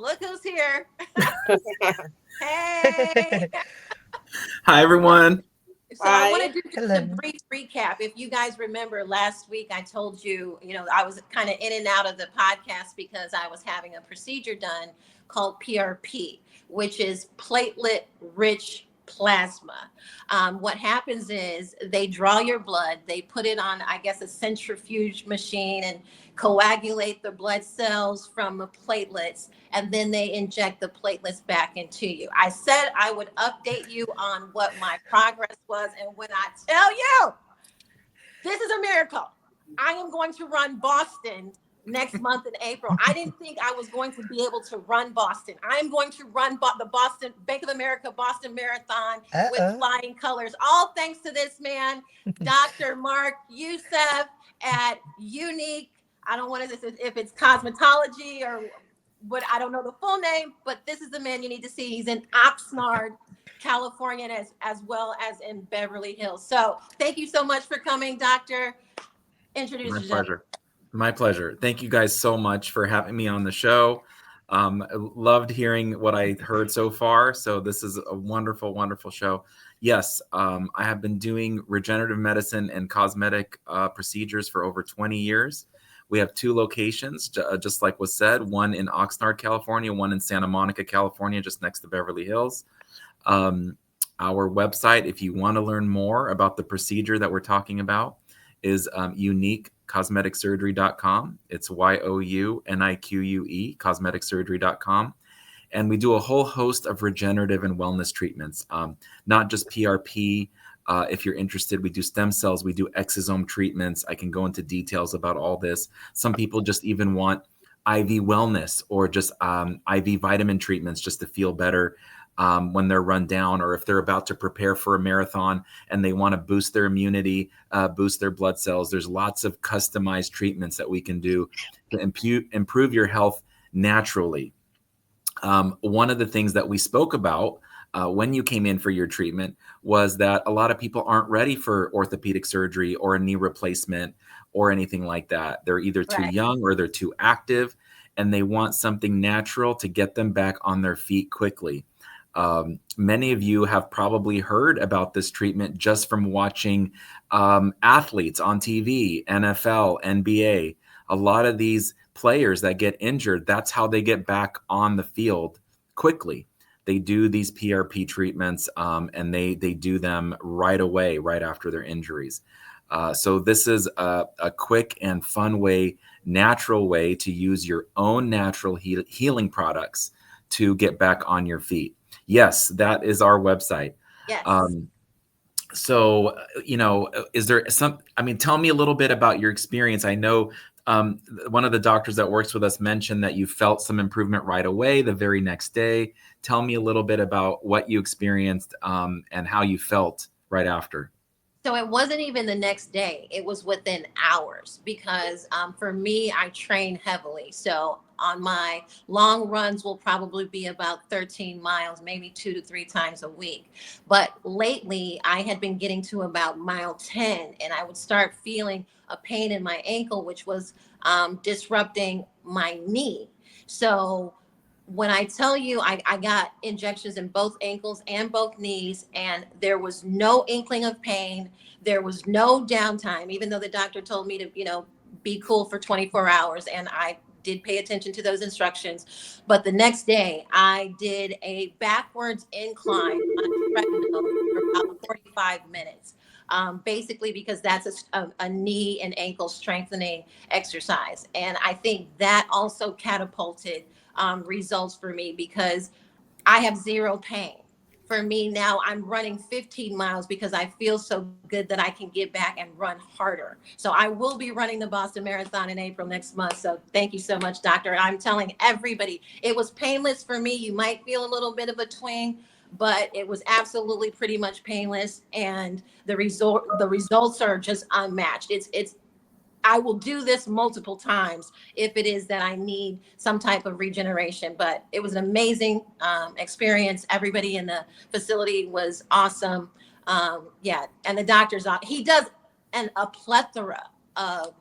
look who's here. Hey. Hi, everyone. So I want to do just a Hello. brief recap. If you guys remember last week, I told you, I was kind of in and out of the podcast because I was having a procedure done called PRP, which is platelet-rich plasma. What happens is they draw your blood, they put it on, I guess, a centrifuge machine and coagulate the blood cells from the platelets, and then they inject the platelets back into you. I said I would update you on what my progress was, and when I tell you, this is a miracle. I am going to run Boston next month in April. I didn't think I was going to be able to run Boston. I am going to run the Boston Bank of America Boston Marathon with Uh-oh. flying colors. All thanks to this man, Dr. Mark Youssef at Unique. I don't want to if it's cosmetology or what, I don't know the full name, but this is the man you need to see. He's in Oxnard, California, as well as in Beverly Hills. So thank you so much for coming, Doctor. Introduce My yourself. pleasure. My pleasure. Thank you guys so much for having me on the show. I loved hearing what I heard so far. So this is a wonderful, wonderful show. Yes, I have been doing regenerative medicine and cosmetic procedures for over 20 years. We have two locations, just like was said, one in Oxnard, California, one in Santa Monica, California, just next to Beverly Hills. Our website, if you want to learn more about the procedure that we're talking about, is uniquecosmeticsurgery.com. It's YOUNIQUE, cosmeticsurgery.com. And we do a whole host of regenerative and wellness treatments, not just PRP. If you're interested, we do stem cells, we do exosome treatments. I can go into details about all this. Some people just even want IV wellness or just IV vitamin treatments just to feel better when they're run down, or if they're about to prepare for a marathon and they want to boost their immunity, boost their blood cells. There's lots of customized treatments that we can do to improve your health naturally. One of the things that we spoke about when you came in for your treatment was that a lot of people aren't ready for orthopedic surgery or a knee replacement or anything like that. They're either too young or they're too active, and they want something natural to get them back on their feet quickly. Many of you have probably heard about this treatment just from watching athletes on TV, NFL, NBA. A lot of these players that get injured, that's how they get back on the field quickly. They do these PRP treatments and they do them right away, right after their injuries. So this is a quick and fun way, natural way to use your own natural healing products to get back on your feet. Yes, that is our website. Yes. So, is there tell me a little bit about your experience. I know one of the doctors that works with us mentioned that you felt some improvement right away, the very next day. Tell me a little bit about what you experienced and how you felt right after. So it wasn't even the next day. It was within hours because for me, I train heavily. So on my long runs will probably be about 13 miles, maybe 2 to 3 times a week. But lately I had been getting to about mile 10 and I would start feeling a pain in my ankle, which was disrupting my knee. So when I tell you I got injections in both ankles and both knees, and there was no inkling of pain, there was no downtime, even though the doctor told me to, be cool for 24 hours. And I did pay attention to those instructions. But the next day, I did a backwards incline on a treadmill for about 45 minutes. Basically because that's a knee and ankle strengthening exercise. And I think that also catapulted results for me because I have zero pain. For me now, I'm running 15 miles because I feel so good that I can get back and run harder. So I will be running the Boston Marathon in April next month. So thank you so much, doctor. I'm telling everybody, it was painless for me. You might feel a little bit of a twinge, but it was absolutely pretty much painless. And the results are just unmatched. I will do this multiple times if it is that I need some type of regeneration. But it was an amazing experience. Everybody in the facility was awesome. And the doctor's he does a plethora of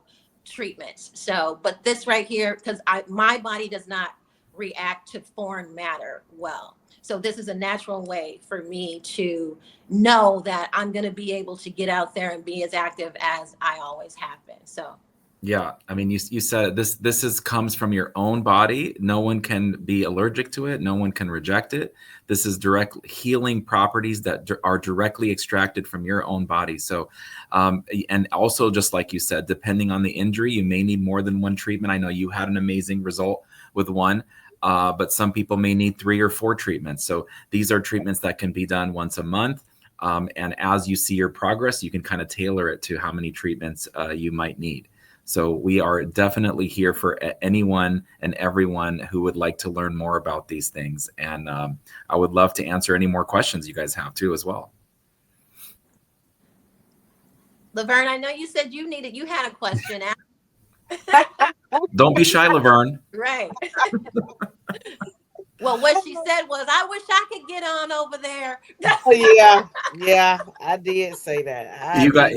treatments. So, but this right here, because my body does not react to foreign matter well. So this is a natural way for me to know that I'm going to be able to get out there and be as active as I always have been. So Yeah, I mean, you said it. This is comes from your own body. No one can be allergic to it. No one can reject it. This is direct healing properties that are directly extracted from your own body. So, and also just like you said, depending on the injury, you may need more than one treatment. I know you had an amazing result with one, but some people may need 3 or 4 treatments. So these are treatments that can be done once a month. And as you see your progress, you can kind of tailor it to how many treatments you might need. So we are definitely here for anyone and everyone who would like to learn more about these things. And I would love to answer any more questions you guys have too as well. Lavern, I know you said you had a question. Don't be shy, Lavern. Right. Well, what she said was, I wish I could get on over there. Yeah, I did say that. You got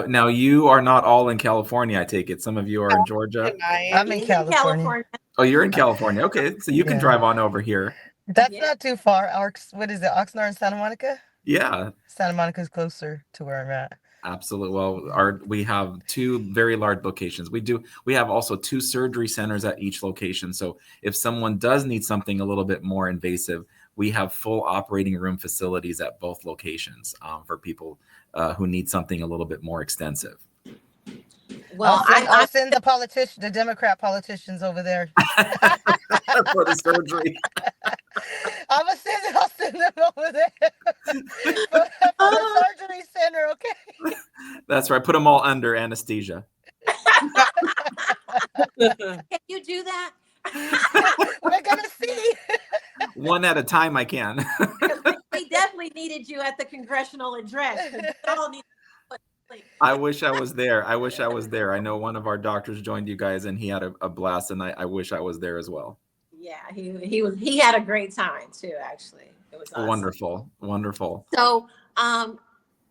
now. You are not all in California, I take it. Some of you are in Georgia. I'm in California. Oh, you're in California. Okay, so you can drive on over here. That's not too far. What is it, Oxnard and Santa Monica? Yeah, Santa Monica is closer to where I'm at. Absolutely. Well, we have 2 very large locations. We have also 2 surgery centers at each location. So if someone does need something a little bit more invasive, we have full operating room facilities at both locations for people who need something a little bit more extensive. Well, I'll send the Democrat politicians over there for the surgery. I'll send them over there for the surgery center. Okay. That's right. Put them all under anesthesia. Can you do that? We're gonna see. One at a time, I can. We definitely needed you at the congressional address. I wish I was there. I know one of our doctors joined you guys, and he had a blast, and I wish I was there as well. Yeah, he had a great time too. Actually, it was awesome. Wonderful. So,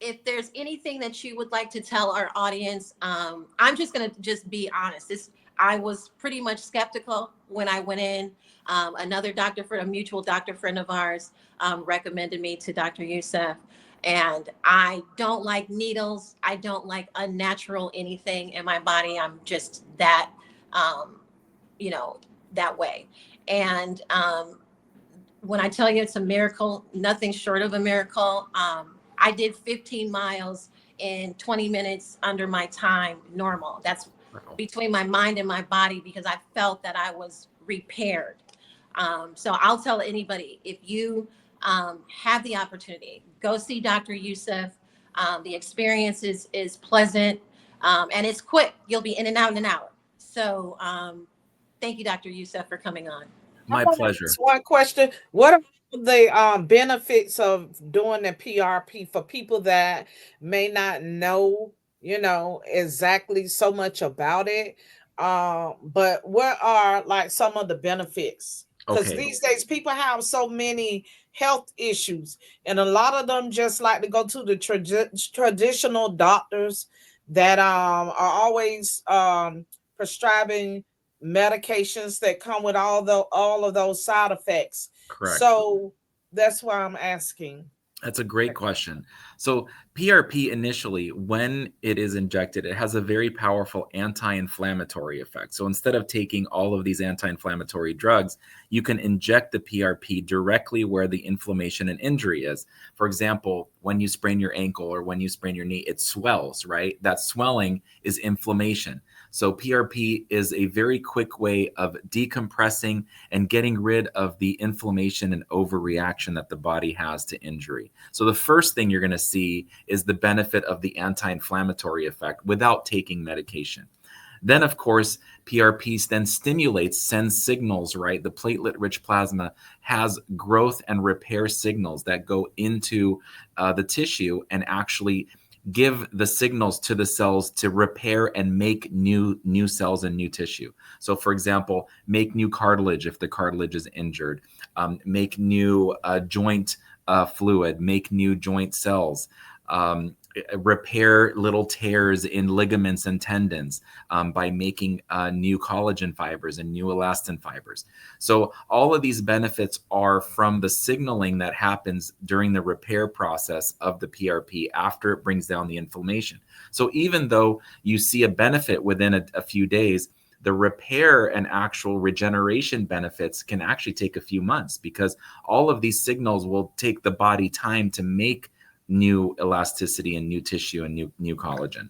if there's anything that you would like to tell our audience, I'm just gonna be honest. I was pretty much skeptical when I went in. Another a mutual doctor friend of ours, recommended me to Dr. Youssef. And I don't like needles. I don't like unnatural anything in my body. I'm just that, that way. And when I tell you it's a miracle, nothing short of a miracle. I did 15 miles in 20 minutes under my time normal. That's between my mind and my body, because I felt that I was repaired. So I'll tell anybody, if you have the opportunity, go see Dr. Youssef. The experience is pleasant, and it's quick. You'll be in and out in an hour. So thank you, Dr. Youssef, for coming on. My pleasure. One question. What are the benefits of doing the PRP for people that may not know, exactly so much about it? But what are like some of the benefits? Because these days people have so many health issues, and a lot of them just like to go to the traditional doctors that are always prescribing medications that come with all of those side effects. Correct. So that's why I'm asking. That's a great question. So PRP initially, when it is injected, it has a very powerful anti-inflammatory effect. So instead of taking all of these anti-inflammatory drugs, you can inject the PRP directly where the inflammation and injury is. For example, when you sprain your ankle or when you sprain your knee, it swells, right? That swelling is inflammation. So PRP is a very quick way of decompressing and getting rid of the inflammation and overreaction that the body has to injury. So the first thing you're going to see is the benefit of the anti-inflammatory effect without taking medication. Then, of course, PRP then sends signals, right? The platelet-rich plasma has growth and repair signals that go into the tissue and actually give the signals to the cells to repair and make new cells and new tissue. So for example, make new cartilage if the cartilage is injured, make new joint fluid, make new joint cells, repair little tears in ligaments and tendons by making new collagen fibers and new elastin fibers. So all of these benefits are from the signaling that happens during the repair process of the PRP after it brings down the inflammation. So even though you see a benefit within a few days, the repair and actual regeneration benefits can actually take a few months, because all of these signals will take the body time to make new elasticity and new tissue and new collagen.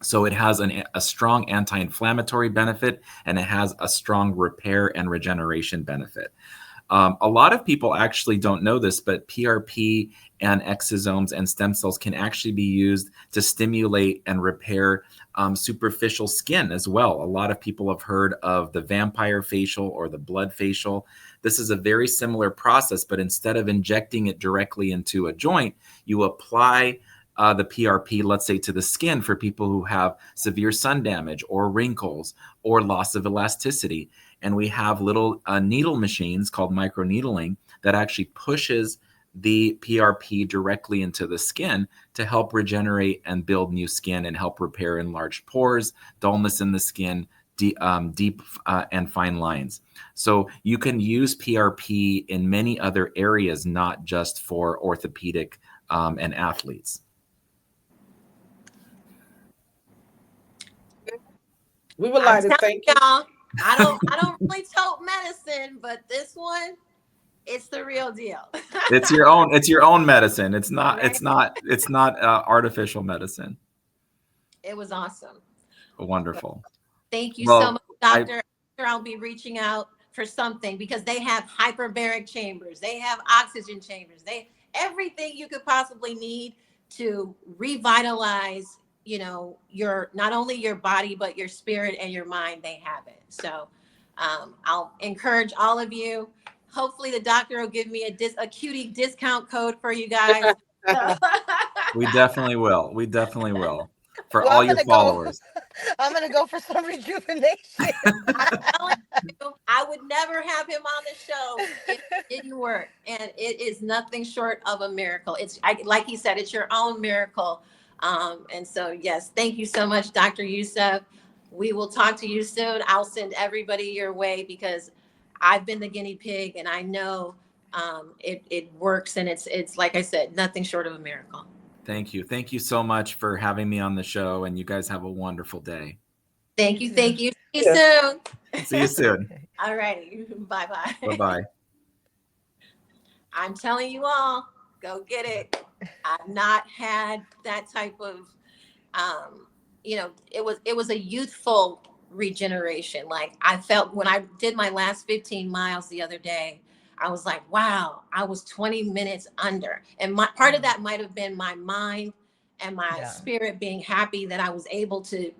So it has a strong anti-inflammatory benefit, and it has a strong repair and regeneration benefit. A lot of people actually don't know this, but PRP and exosomes and stem cells can actually be used to stimulate and repair superficial skin as well. A lot of people have heard of the vampire facial or the blood facial. This is a very similar process, but instead of injecting it directly into a joint, you apply the PRP, let's say, to the skin for people who have severe sun damage or wrinkles or loss of elasticity. And we have little needle machines called microneedling that actually pushes the PRP directly into the skin to help regenerate and build new skin and help repair enlarged pores, dullness in the skin, deep and fine lines. So you can use PRP in many other areas, not just for orthopedic and athletes. We would like to thank you. Y'all, I don't really tote medicine, but this one, it's the real deal. It's your own medicine. It's not artificial medicine. It was awesome. Wonderful. Thank you Well, so much, Doctor. I'll be reaching out for something, because they have hyperbaric chambers, they have oxygen chambers, everything you could possibly need to revitalize, your, not only your body, but your spirit and your mind. They have it. So I'll encourage all of you. Hopefully the doctor will give me a cutie discount code for you guys. We definitely will. For Well, all I'm your gonna followers. I'm gonna go for some rejuvenation. I'm telling you, I would never have him on the show if it didn't work. And it is nothing short of a miracle. Like he said, it's your own miracle. And so, yes, thank you so much, Dr. Youssef. We will talk to you soon. I'll send everybody your way, because I've been the guinea pig, and I know it works. And it's like I said, nothing short of a miracle. Thank you. Thank you so much for having me on the show, and you guys have a wonderful day. Thank you. See you soon. See you soon. All righty. Bye-bye. Bye-bye. I'm telling you all, go get it. I've not had that type of, it was a youthful regeneration. Like, I felt when I did my last 15 miles the other day, I was like, wow, I was 20 minutes under. And part of that might have been my mind and my spirit being happy that I was able to,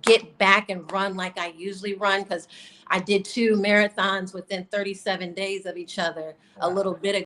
get back and run like I usually run, because I did 2 marathons within 37 days of each other a little bit ago.